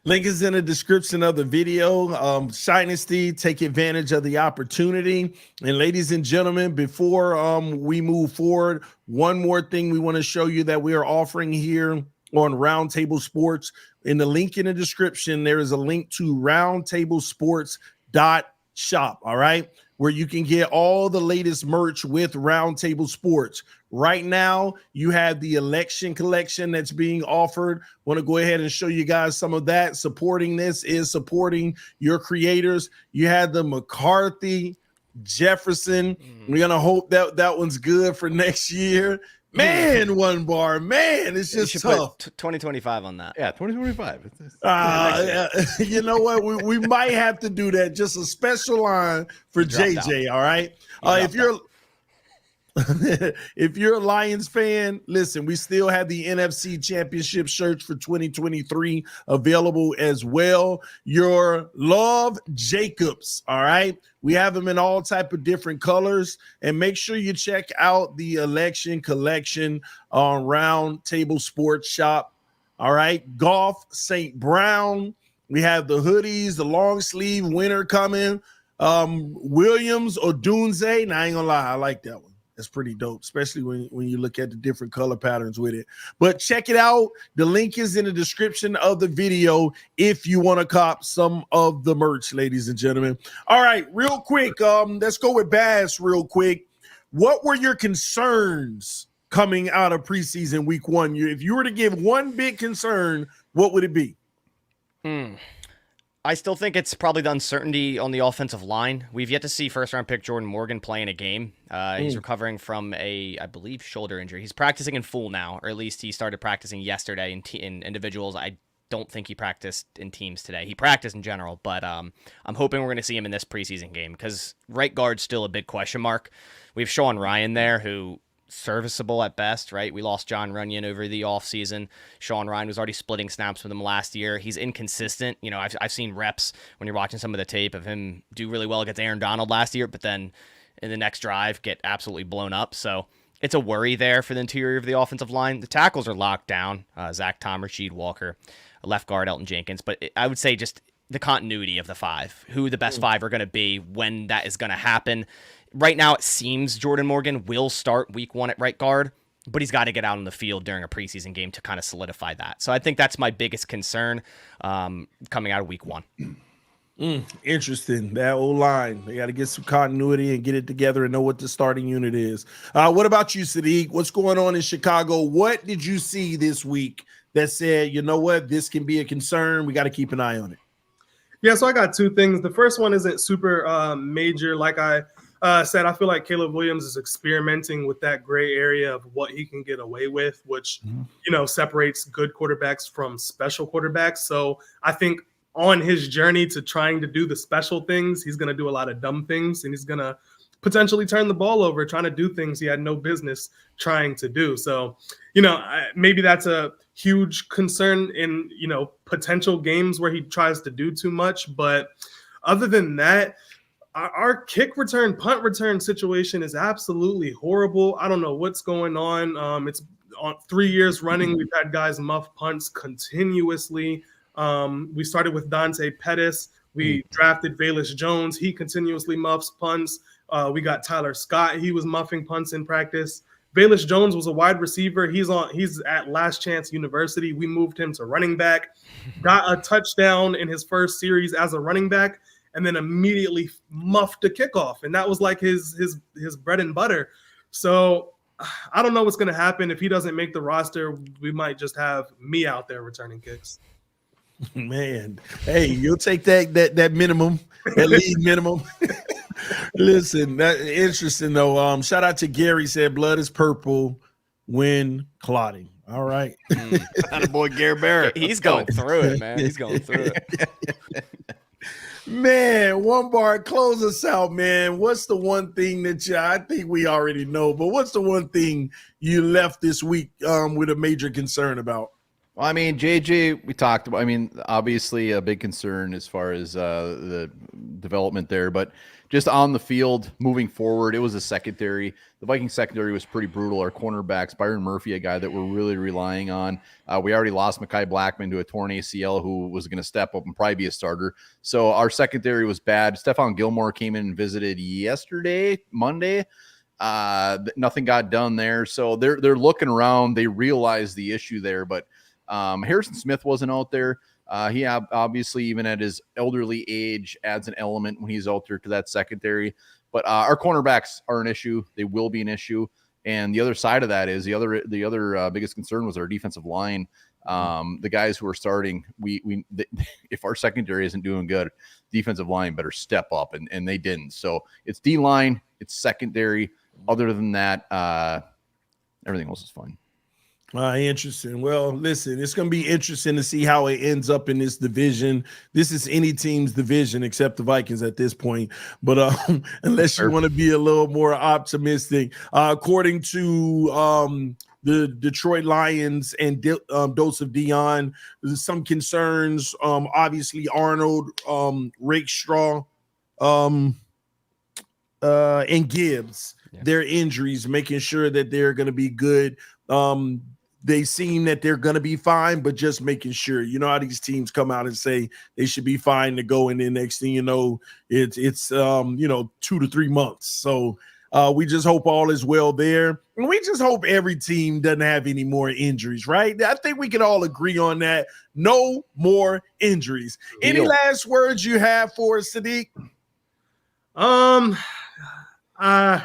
Link is in the description of the video. Shinesty, take advantage of the opportunity. And ladies and gentlemen, before we move forward, one more thing we want to show you that we are offering here on Roundtable Sports. In the link in the description, there is a link to roundtablesports.shop. All right. where you can get all the latest merch with Roundtable Sports. Right now, you have the election collection that's being offered. Want to go ahead and show you guys some of that. Supporting this is supporting your creators. You had the McCarthy, Jefferson. We're going to hope that that one's good for next year. Man, one bar, man, it's just tough. 2025 on that. Yeah, 2025. You know what? We might have to do that. Just a special line for JJ. All right. If you're a Lions fan, listen, we still have the NFC Championship shirts for 2023 available as well. Your Love Jacobs, all right? We have them in all type of different colors. And make sure you check out the election collection on Roundtable Sports Shop. All right. Golf St. Brown. We have the hoodies, the long sleeve winter coming. Williams or Dunze. Now, I ain't gonna lie, I like that one. That's pretty dope, especially when you look at the different color patterns with it. But check it out. The link is in the description of the video if you want to cop some of the merch, ladies and gentlemen. All right, real quick. Let's go with Bass real quick. What were your concerns coming out of preseason week 1? If you were to give one big concern, what would it be? I still think it's probably the uncertainty on the offensive line. We've yet to see first-round pick Jordan Morgan play in a game. He's recovering from I believe, shoulder injury. He's practicing in full now, or at least he started practicing yesterday in individuals. I don't think he practiced in teams today. He practiced in general, but I'm hoping we're going to see him in this preseason game because right guard's still a big question mark. We have Sean Ryan there, who serviceable at best, right? We lost John Runyon over the offseason. Sean Ryan was already splitting snaps with him last year. He's inconsistent. You know, I've seen reps when you're watching some of the tape of him do really well against Aaron Donald last year, but then in the next drive get absolutely blown up. So it's a worry there for the interior of the offensive line. The tackles are locked down. Zach Tom, Rasheed Walker, left guard Elton Jenkins. But I would say just the continuity of the five, who the best five are going to be, when that is going to happen. Right now, it seems Jordan Morgan will start week 1 at right guard, but he's got to get out on the field during a preseason game to kind of solidify that. So I think that's my biggest concern coming out of week 1. Interesting. That old line. They got to get some continuity and get it together and know what the starting unit is. What about you, Sadiq? What's going on in Chicago? What did you see this week that said, you know what, this can be a concern? We got to keep an eye on it. Yeah, so I got two things. The first one isn't super major. Like I said, I feel like Caleb Williams is experimenting with that gray area of what he can get away with, which, separates good quarterbacks from special quarterbacks. So I think on his journey to trying to do the special things, he's going to do a lot of dumb things, and he's going to potentially turn the ball over, trying to do things he had no business trying to do. So, maybe that's a huge concern in, potential games where he tries to do too much. But other than that, our kick return, punt return situation is absolutely horrible. I don't know what's going on. It's on 3 years running. We've had guys muff punts continuously. We started with Dante Pettis. We drafted Velus Jones. He continuously muffs punts. We got Tyler Scott. He was muffing punts in practice. Velus Jones was a wide receiver. He's at Last Chance University. We moved him to running back. Got a touchdown in his first series as a running back, and then immediately muffed a kickoff. And that was like his bread and butter. So I don't know what's going to happen. If he doesn't make the roster, we might just have me out there returning kicks. Man, hey, you'll take that minimum, that league minimum. Listen, that interesting though. Shout out to Gary, said blood is purple when clotting. All right. Boy, Gary Barrett. He's going through it, man. He's going through it. Man, one bar, close us out, man. What's the one thing that I think we already know, but what's the one thing you left this week with a major concern about? Well, I mean, JJ, we talked about, obviously a big concern as far as the development there, but just on the field, moving forward, it was a secondary. The Vikings secondary was pretty brutal. Our cornerbacks, Byron Murphy, a guy that we're really relying on. We already lost Mekhi Blackman to a torn ACL who was going to step up and probably be a starter. So our secondary was bad. Stephon Gilmore came in and visited Monday. Nothing got done there. So they're looking around. They realize the issue there, but Harrison Smith wasn't out there. He obviously, even at his elderly age, adds an element when he's out there to that secondary. But our cornerbacks are an issue. They will be an issue. And the other side of that is the other biggest concern was our defensive line. The guys who are starting, if our secondary isn't doing good, defensive line better step up, and they didn't. So it's D-line, it's secondary. Other than that, everything else is fine. Interesting. Well, listen, it's going to be interesting to see how it ends up in this division. This is any team's division except the Vikings at this point. But unless you want to be a little more optimistic, according to the Detroit Lions and Dose of Dion, there's some concerns. Obviously, Arnold, Rakestraw, and Gibbs, their injuries, making sure that they're going to be good. They seem that they're going to be fine, but just making sure. You know how these teams come out and say they should be fine to go, and then next thing you know, it's 2 to 3 months. So we just hope all is well there. And we just hope every team doesn't have any more injuries, right? I think we can all agree on that. No more injuries. Any last words you have for us, Sadiq? I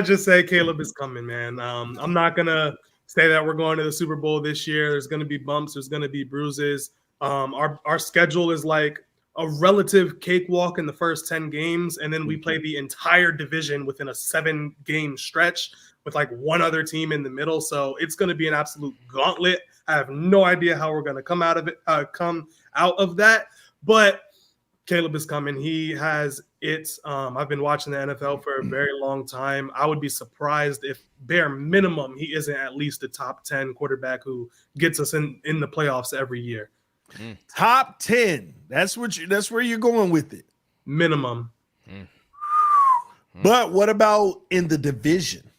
just say Caleb is coming, man. I'm not going to say that we're going to the Super Bowl this year. There's going to be bumps. There's going to be bruises. Our schedule is like a relative cakewalk in the first 10 games, and then we play the entire division within a 7-game stretch with like one other team in the middle. So it's going to be an absolute gauntlet. I have no idea how we're going to come out of that, but Caleb is coming. He has it. I've been watching the NFL for a very long time. I would be surprised if bare minimum he isn't at least a top 10 quarterback who gets us in the playoffs every year. Top 10. That's where you're going with it. Minimum. But what about in the division?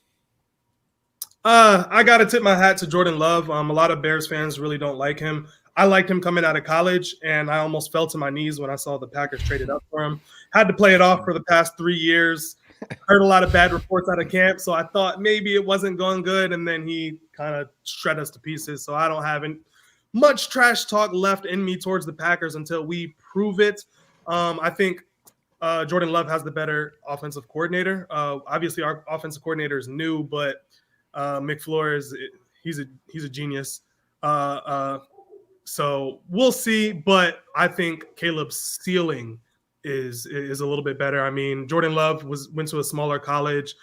I got to tip my hat to Jordan Love. A lot of Bears fans really don't like him. I liked him coming out of college, and I almost fell to my knees when I saw the Packers traded up for him. Had to play it off for the past 3 years. Heard a lot of bad reports out of camp, so I thought maybe it wasn't going good, and then he kind of shred us to pieces. So I don't have much trash talk left in me towards the Packers until we prove it. I think Jordan Love has the better offensive coordinator. Obviously, our offensive coordinator is new, but McFleur he's a genius. So we'll see, but I think Caleb's ceiling is a little bit better. I mean, Jordan Love went to a smaller college.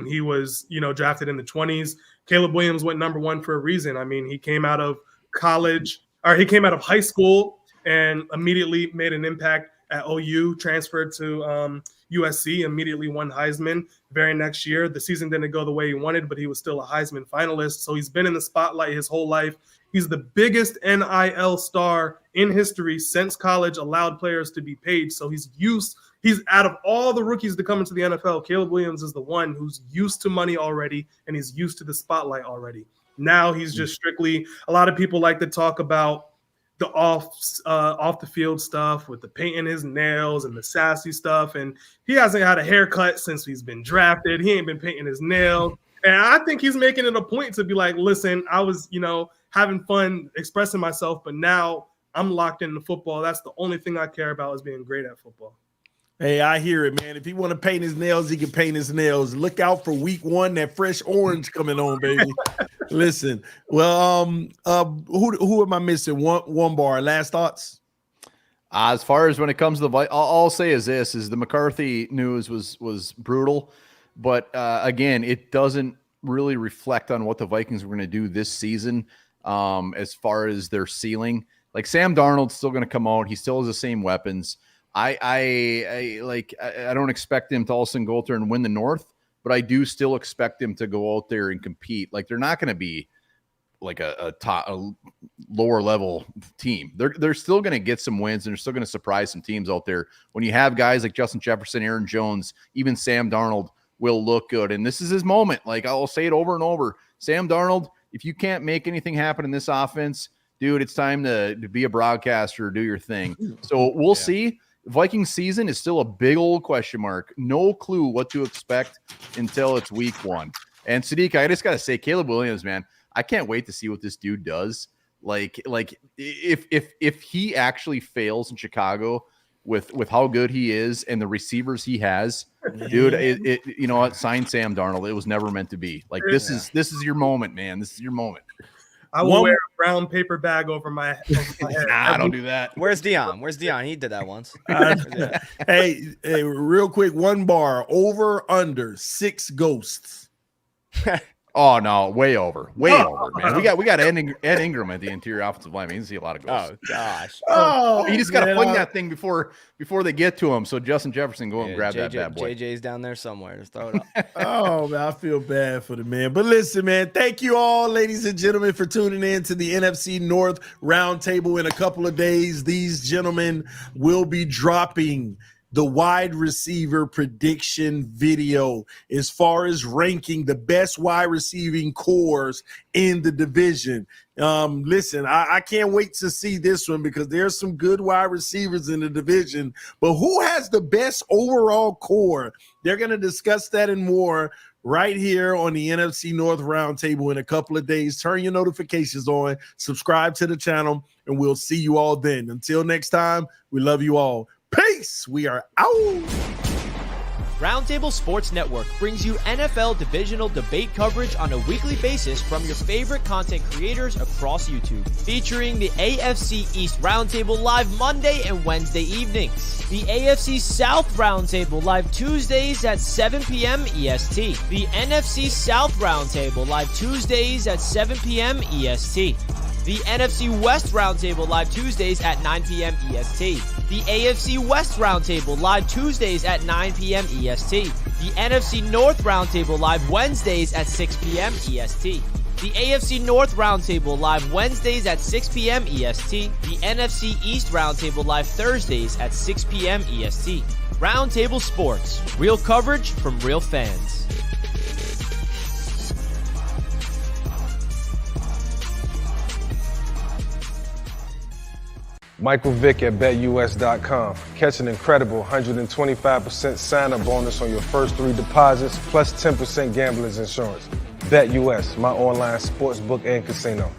He was, drafted in the 20s. Caleb Williams went number 1 for a reason. I mean, he came out of high school and immediately made an impact at OU, transferred to USC, immediately won Heisman. Very next year, the season didn't go the way he wanted, but he was still a Heisman finalist. So he's been in the spotlight his whole life. He's the biggest NIL star in history since college allowed players to be paid. So he's out of all the rookies to come into the NFL, Caleb Williams is the one who's used to money already, and he's used to the spotlight already. Now he's just strictly, a lot of people like to talk about the off the field stuff with the painting his nails and the sassy stuff. And he hasn't had a haircut since he's been drafted. He ain't been painting his nails. And I think he's making it a point to be like, listen, I was, having fun expressing myself, but now I'm locked into football. That's the only thing I care about is being great at football. Hey, I hear it, man. If he want to paint his nails, he can paint his nails. Look out for week 1, that fresh orange coming on, baby. Listen, well, who am I missing? One bar. Last thoughts? As far as when it comes to the, all I'll say is this: is the McCarthy news was brutal, but again, it doesn't really reflect on what the Vikings were going to do this season. As far as their ceiling, like Sam Darnold's still going to come out. He still has the same weapons. I don't expect him to all of a sudden go out there and win the North, but I do still expect him to go out there and compete. Like they're not going to be like a lower level team. They're still going to get some wins, and they're still going to surprise some teams out there. When you have guys like Justin Jefferson, Aaron Jones, even Sam Darnold will look good. And this is his moment. Like I'll say it over and over. Sam Darnold, if you can't make anything happen in this offense, dude, it's time to be a broadcaster or do your thing. So we'll see. Vikings season is still a big old question mark. No clue what to expect until it's week 1. And Sadiq, I just got to say, Caleb Williams, man, I can't wait to see what this dude does. Like if he actually fails in Chicago, with how good he is and the receivers he has, dude. You know what? Sign Sam Darnold. It was never meant to be. Like this is your moment, man. This is your moment. I will wear a brown paper bag over my head. Nah, don't do that. Where's Dion? Where's Dion? He did that once. Hey, real quick, one bar over under 6 ghosts. Oh no, way over, over, man. We got Ed Ingram at the interior offensive line. You can see a lot of ghosts. Oh gosh. You just got to fling that thing before they get to him. So Justin Jefferson go and grab that bad boy. JJ's down there somewhere. Just throw it up. Oh man, I feel bad for the man. But listen, man, thank you all, ladies and gentlemen, for tuning in to the NFC North Roundtable. In a couple of days, these gentlemen will be dropping the wide receiver prediction video as far as ranking the best wide receiving cores in the division. Listen, I can't wait to see this one because there's some good wide receivers in the division, but who has the best overall core? They're going to discuss that and more right here on the NFC North Roundtable in a couple of days. Turn your notifications on, subscribe to the channel, and we'll see you all then. Until next time, we love you all. Peace. We are out. Roundtable Sports Network brings you NFL divisional debate coverage on a weekly basis from your favorite content creators across YouTube, featuring the AFC East Roundtable live Monday and Wednesday evenings, the AFC South Roundtable live Tuesdays at 7 p.m. EST, the NFC South Roundtable live Tuesdays at 7 p.m. EST, the NFC West Roundtable live Tuesdays at 9 p.m. EST, the AFC West Roundtable live Tuesdays at 9 p.m. EST, the NFC North Roundtable live Wednesdays at 6 p.m. EST, the AFC North Roundtable live Wednesdays at 6 p.m. EST, the NFC East Roundtable live Thursdays at 6 p.m. EST. Roundtable Sports, real coverage from real fans. Michael Vick at BetUS.com. Catch an incredible 125% sign-up bonus on your first 3 deposits, plus 10% gambler's insurance. BetUS, my online sportsbook and casino.